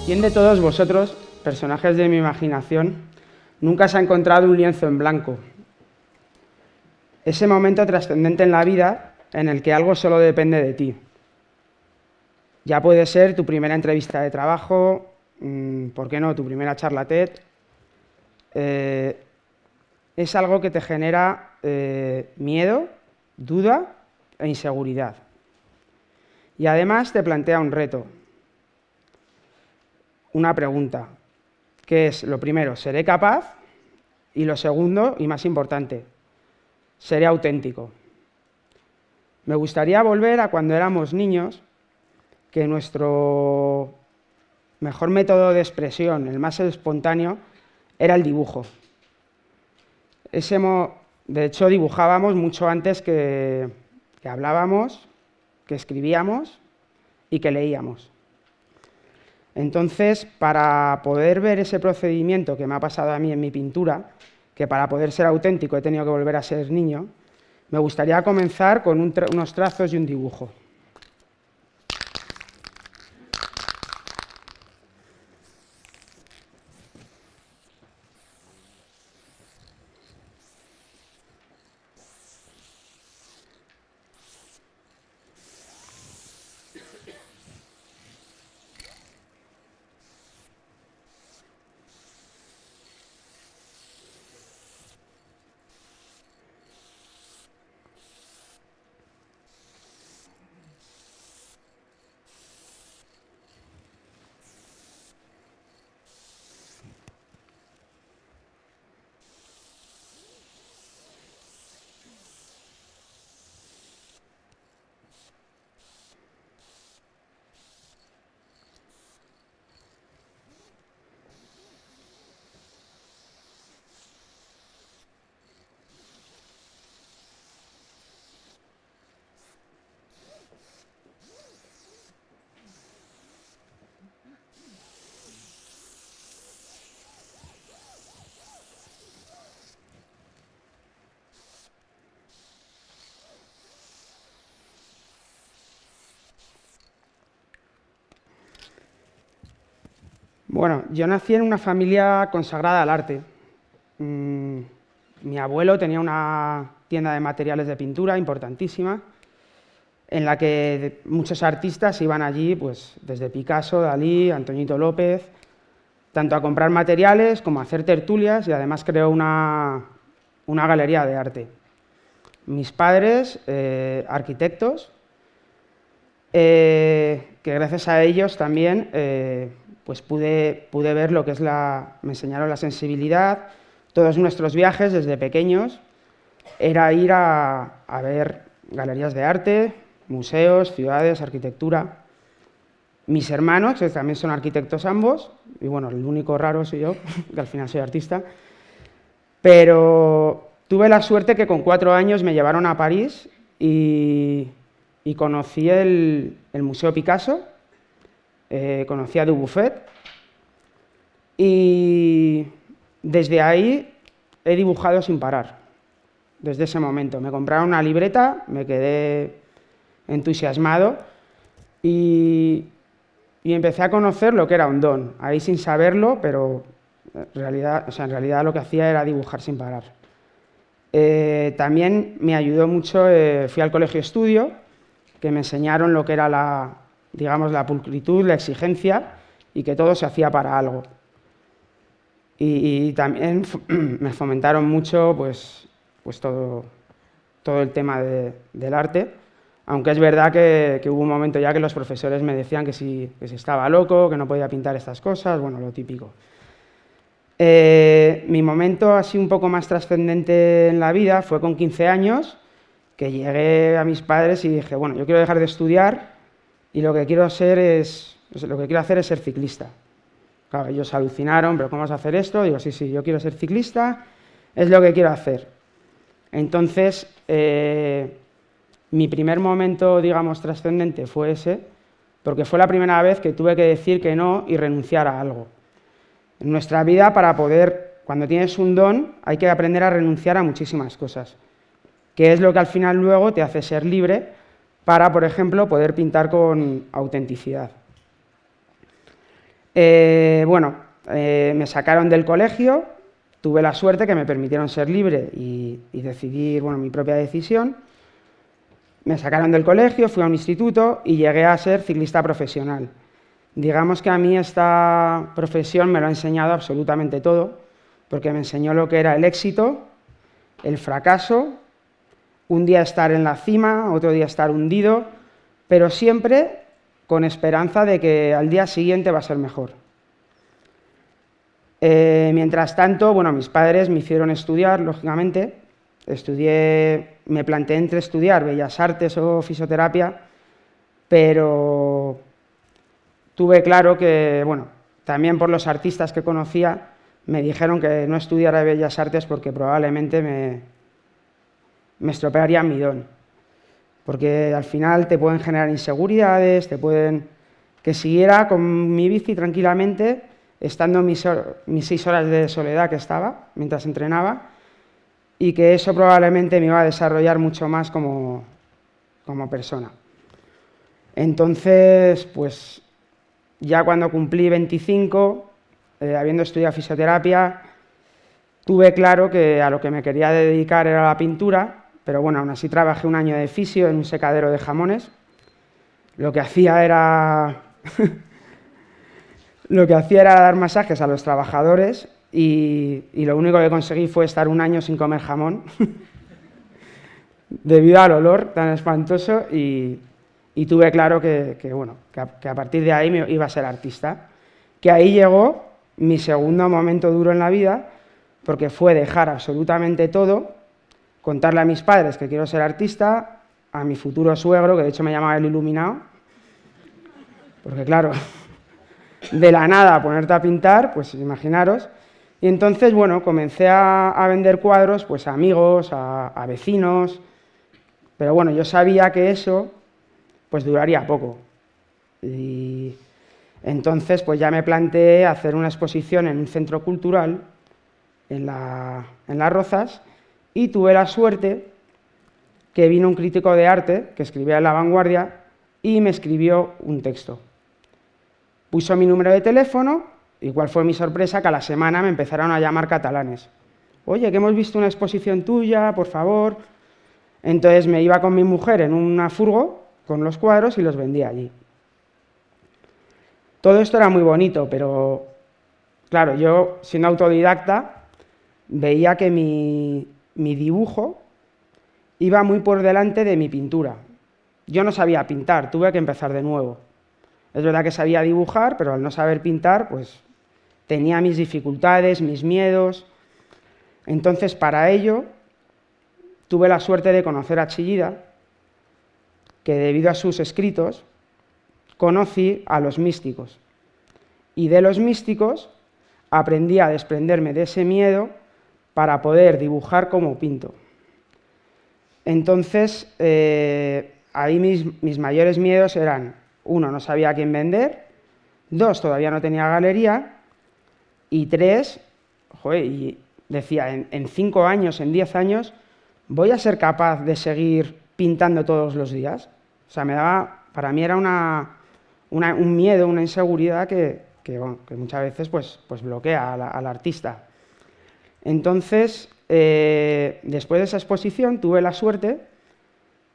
¿Quién de todos vosotros, personajes de mi imaginación, nunca se ha encontrado un lienzo en blanco? Ese momento trascendente en la vida en el que algo solo depende de ti. Ya puede ser tu primera entrevista de trabajo, ¿por qué no?, tu primera charla TED. Es algo que te genera miedo, duda e inseguridad. Y además te plantea un reto, una pregunta, que es, lo primero, ¿seré capaz? Y lo segundo, y más importante, ¿seré auténtico? Me gustaría volver a cuando éramos niños, que nuestro mejor método de expresión, el más espontáneo, era el dibujo. De hecho, dibujábamos mucho antes que hablábamos, que escribíamos y que leíamos. Entonces, para poder ver ese procedimiento que me ha pasado a mí en mi pintura, que para poder ser auténtico he tenido que volver a ser niño, me gustaría comenzar con unos trazos y un dibujo. Bueno, yo nací en una familia consagrada al arte. Mi abuelo tenía una tienda de materiales de pintura importantísima, en la que muchos artistas iban allí, pues desde Picasso, Dalí, Antoñito López, tanto a comprar materiales como a hacer tertulias, y además creó una galería de arte. Mis padres, arquitectos, que gracias a ellos también pues pude ver lo que es me enseñaron la sensibilidad. Todos nuestros viajes desde pequeños era ir a ver galerías de arte, museos, ciudades, arquitectura. Mis hermanos, que también son arquitectos ambos, y bueno, el único raro soy yo, que al final soy artista, pero tuve la suerte que con 4 años me llevaron a París y conocí el Museo Picasso, conocí a Dubuffet, y desde ahí he dibujado sin parar, desde ese momento. Me compraron una libreta, me quedé entusiasmado y empecé a conocer lo que era un don, ahí sin saberlo, pero en realidad lo que hacía era dibujar sin parar. También me ayudó mucho, fui al colegio estudio, que me enseñaron lo que era la pulcritud, la exigencia, y que todo se hacía para algo. Y también me fomentaron mucho pues todo el tema del arte, aunque es verdad que hubo un momento ya que los profesores me decían que si estaba loco, que no podía pintar estas cosas, bueno, lo típico. Mi momento así un poco más trascendente en la vida fue con 15 años, que llegué a mis padres y dije, bueno, yo quiero dejar de estudiar y lo que quiero hacer es ser ciclista. Claro, ellos alucinaron, ¿pero cómo vas a hacer esto? Digo, sí, yo quiero ser ciclista, es lo que quiero hacer. Entonces, mi primer momento, digamos, trascendente fue ese, porque fue la primera vez que tuve que decir que no y renunciar a algo. En nuestra vida, cuando tienes un don, hay que aprender a renunciar a muchísimas cosas, que es lo que al final luego te hace ser libre para, por ejemplo, poder pintar con autenticidad. Me sacaron del colegio, tuve la suerte que me permitieron ser libre y decidir mi propia decisión. Me sacaron del colegio, fui a un instituto y llegué a ser ciclista profesional. Digamos que a mí esta profesión me lo ha enseñado absolutamente todo, porque me enseñó lo que era el éxito, el fracaso, un día estar en la cima, otro día estar hundido, pero siempre con esperanza de que al día siguiente va a ser mejor. Mientras tanto, mis padres me hicieron estudiar, lógicamente. Me planteé entre estudiar Bellas Artes o fisioterapia, pero tuve claro que, también por los artistas que conocía, me dijeron que no estudiara Bellas Artes porque probablemente me estropearían mi don. Porque al final te pueden generar inseguridades, que siguiera con mi bici tranquilamente, estando mis 6 horas de soledad que estaba mientras entrenaba, y que eso probablemente me iba a desarrollar mucho más como persona. Entonces, pues ya cuando cumplí 25, habiendo estudiado fisioterapia, tuve claro que a lo que me quería dedicar era la pintura, pero aún así trabajé un año de fisio en un secadero de jamones. Lo que hacía era dar masajes a los trabajadores y lo único que conseguí fue estar un año sin comer jamón debido al olor tan espantoso y tuve claro que a partir de ahí me iba a ser artista. Que ahí llegó mi segundo momento duro en la vida, porque fue dejar absolutamente todo, contarle a mis padres que quiero ser artista, a mi futuro suegro, que de hecho me llamaba el iluminado, porque claro, de la nada ponerte a pintar, pues imaginaros. Y entonces, comencé a vender cuadros pues a amigos, a vecinos, pero yo sabía que eso pues duraría poco. Y entonces pues ya me planteé hacer una exposición en un centro cultural en Las Rozas y tuve la suerte que vino un crítico de arte que escribía en La Vanguardia y me escribió un texto. Puso mi número de teléfono y cuál fue mi sorpresa, que a la semana me empezaron a llamar catalanes. Oye, que hemos visto una exposición tuya, por favor. Entonces me iba con mi mujer en una furgo con los cuadros y los vendía allí. Todo esto era muy bonito, pero claro, yo siendo autodidacta veía que mi dibujo iba muy por delante de mi pintura. Yo no sabía pintar, tuve que empezar de nuevo. Es verdad que sabía dibujar, pero al no saber pintar, pues tenía mis dificultades, mis miedos. Entonces, para ello, tuve la suerte de conocer a Chillida, que debido a sus escritos, conocí a los místicos. Y de los místicos aprendí a desprenderme de ese miedo para poder dibujar como pinto. Entonces, ahí mis mayores miedos eran: 1, no sabía a quién vender; 2, todavía no tenía galería; y 3, y decía, en 5 años, en 10 años, ¿voy a ser capaz de seguir pintando todos los días? O sea, para mí era un miedo, una inseguridad que muchas veces pues bloquea al artista. Entonces, después de esa exposición, tuve la suerte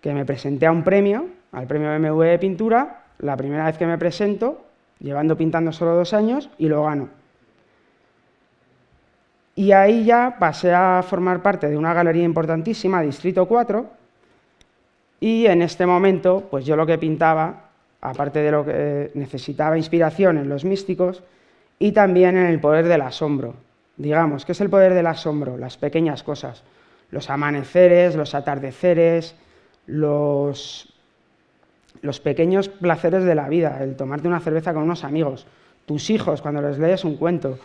que me presenté a un premio, al premio BMW de pintura, la primera vez que me presento, llevando pintando solo 2 años, y lo gano. Y ahí ya pasé a formar parte de una galería importantísima, Distrito 4, y en este momento, pues yo lo que pintaba, aparte de lo que necesitaba inspiración en los místicos, y también en el poder del asombro. Digamos, ¿qué es el poder del asombro? Las pequeñas cosas, los amaneceres, los atardeceres, los pequeños placeres de la vida, el tomarte una cerveza con unos amigos, tus hijos cuando les lees un cuento.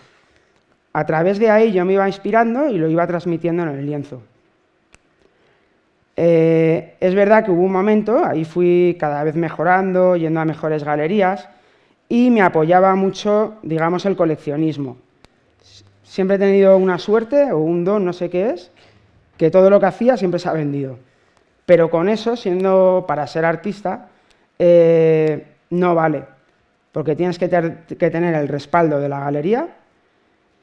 A través de ahí yo me iba inspirando y lo iba transmitiendo en el lienzo. Es verdad que hubo un momento, ahí fui cada vez mejorando, yendo a mejores galerías, y me apoyaba mucho, digamos, el coleccionismo. Siempre he tenido una suerte o un don, no sé qué es, que todo lo que hacía siempre se ha vendido. Pero con eso, para ser artista, no vale. porque tienes que tener el respaldo de la galería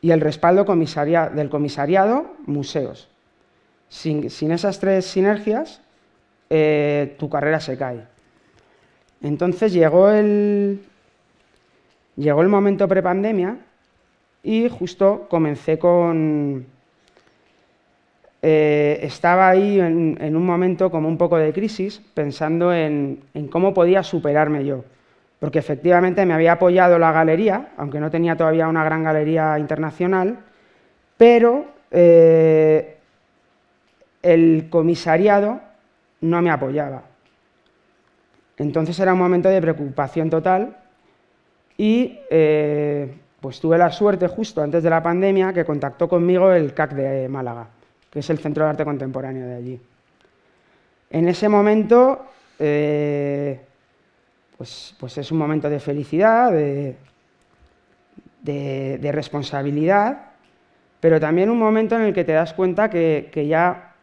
y el respaldo del comisariado, museos. Sin esas tres sinergias, tu carrera se cae. Entonces llegó el momento prepandemia y justo comencé con... estaba ahí en un momento como un poco de crisis, pensando en cómo podía superarme yo. Porque efectivamente me había apoyado la galería, aunque no tenía todavía una gran galería internacional, pero el comisariado no me apoyaba. Entonces era un momento de preocupación total y pues tuve la suerte justo antes de la pandemia que contactó conmigo el CAC de Málaga, que es el Centro de Arte Contemporáneo de allí. En ese momento pues es un momento de felicidad, de responsabilidad, pero también un momento en el que te das cuenta que ya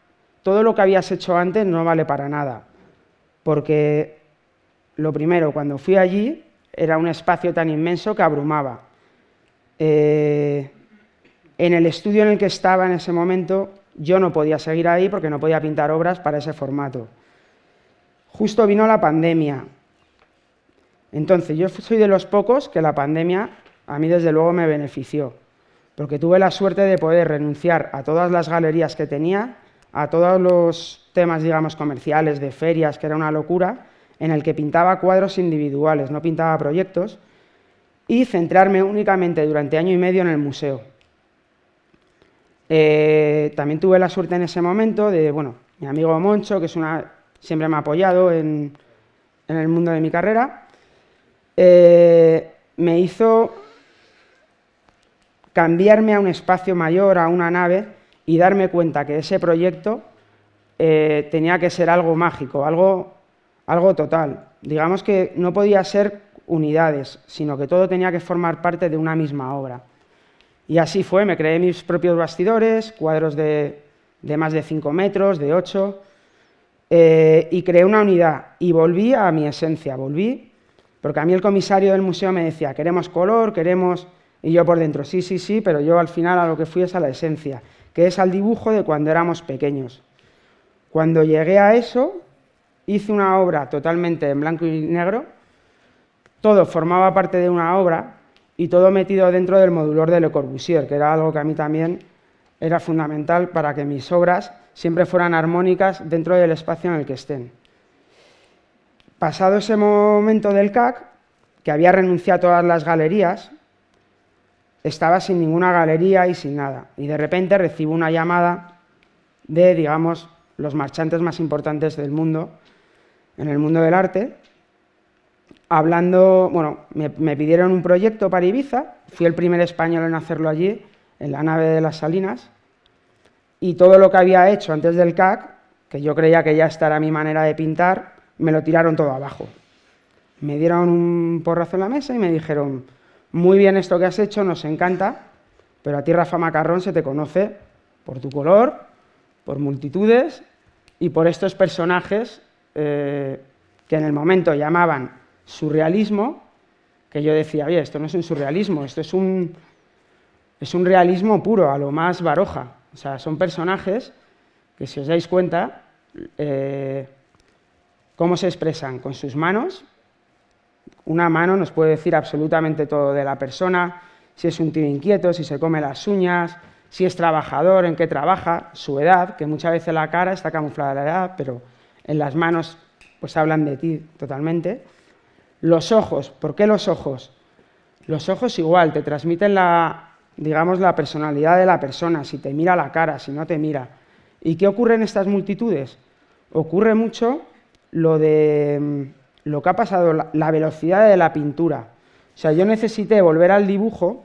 todo lo que habías hecho antes no vale para nada. Porque lo primero, cuando fui allí, era un espacio tan inmenso que abrumaba. En el estudio en el que estaba en ese momento, yo no podía seguir ahí porque no podía pintar obras para ese formato. Justo vino la pandemia. Entonces, yo soy de los pocos que la pandemia a mí desde luego me benefició, porque tuve la suerte de poder renunciar a todas las galerías que tenía, a todos los temas, digamos, comerciales, de ferias, que era una locura, en el que pintaba cuadros individuales, no pintaba proyectos, y centrarme únicamente durante año y medio en el museo. También tuve la suerte en ese momento de, bueno, mi amigo Moncho, que siempre me ha apoyado en el mundo de mi carrera, me hizo cambiarme a un espacio mayor, a una nave, y darme cuenta que ese proyecto tenía que ser algo mágico, algo total. Digamos que no podía ser unidades, sino que todo tenía que formar parte de una misma obra. Y así fue, me creé mis propios bastidores, cuadros de más de 5 metros, de 8, y creé una unidad. Y volví a mi esencia, porque a mí el comisario del museo me decía, queremos color, queremos... Y yo por dentro, sí, sí, sí, pero yo al final a lo que fui es a la esencia, que es al dibujo de cuando éramos pequeños. Cuando llegué a eso, hice una obra totalmente en blanco y negro, todo formaba parte de una obra y todo metido dentro del modulor de Le Corbusier, que era algo que a mí también era fundamental para que mis obras siempre fueran armónicas dentro del espacio en el que estén. Pasado ese momento del CAC, que había renunciado a todas las galerías, estaba sin ninguna galería y sin nada. Y de repente recibo una llamada de, digamos, los marchantes más importantes del mundo, en el mundo del arte, hablando, bueno, me pidieron un proyecto para Ibiza, fui el primer español en hacerlo allí, en la nave de las Salinas, y todo lo que había hecho antes del CAC, que yo creía que ya esta era mi manera de pintar, me lo tiraron todo abajo. Me dieron un porrazo en la mesa y me dijeron, muy bien esto que has hecho, nos encanta, pero a ti, Rafa Macarrón, se te conoce por tu color, por multitudes y por estos personajes que en el momento llamaban surrealismo, que yo decía, oye, esto no es un surrealismo, esto es un realismo puro, a lo más Baroja. O sea, son personajes que, si os dais cuenta, cómo se expresan con sus manos. Una mano nos puede decir absolutamente todo de la persona, si es un tío inquieto, si se come las uñas, si es trabajador, en qué trabaja, su edad, que muchas veces la cara está camuflada la edad, pero en las manos pues hablan de ti totalmente. Los ojos, ¿por qué los ojos? Los ojos igual, te transmiten digamos, la personalidad de la persona, si te mira la cara, si no te mira. ¿Y qué ocurre en estas multitudes? Ocurre mucho lo que ha pasado, la velocidad de la pintura. O sea, yo necesité volver al dibujo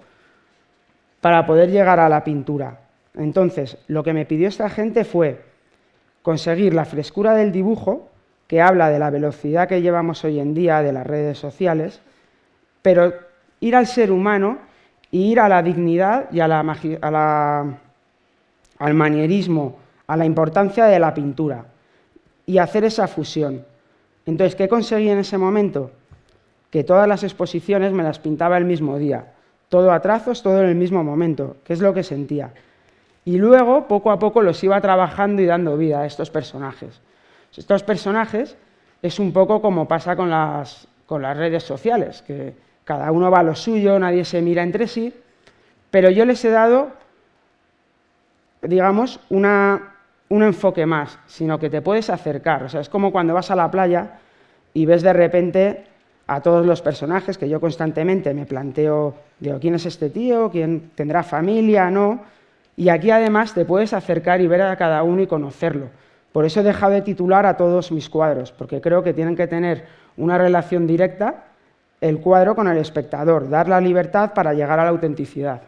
para poder llegar a la pintura. Entonces, lo que me pidió esta gente fue conseguir la frescura del dibujo, que habla de la velocidad que llevamos hoy en día, de las redes sociales, pero ir al ser humano y ir a la dignidad y al manierismo, a la importancia de la pintura y hacer esa fusión. Entonces, ¿qué conseguí en ese momento? que todas las exposiciones me las pintaba el mismo día, todo a trazos, todo en el mismo momento, que es lo que sentía. Y luego, poco a poco, los iba trabajando y dando vida a estos personajes. Estos personajes es un poco como pasa con las redes sociales, que cada uno va a lo suyo, nadie se mira entre sí, pero yo les he dado, digamos, un enfoque más, sino que te puedes acercar. O sea, es como cuando vas a la playa y ves de repente a todos los personajes, que yo constantemente me planteo, digo, ¿quién es este tío? ¿Quién tendrá familia? ¿No? Y aquí además te puedes acercar y ver a cada uno y conocerlo. Por eso he dejado de titular a todos mis cuadros, porque creo que tienen que tener una relación directa el cuadro con el espectador, dar la libertad para llegar a la autenticidad.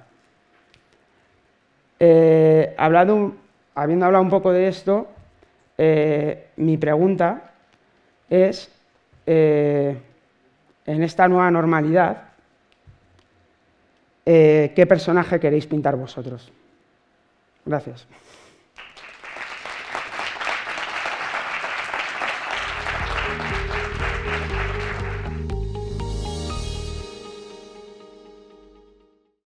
Habiendo hablado un poco de esto, mi pregunta es, en esta nueva normalidad, ¿qué personaje queréis pintar vosotros? Gracias.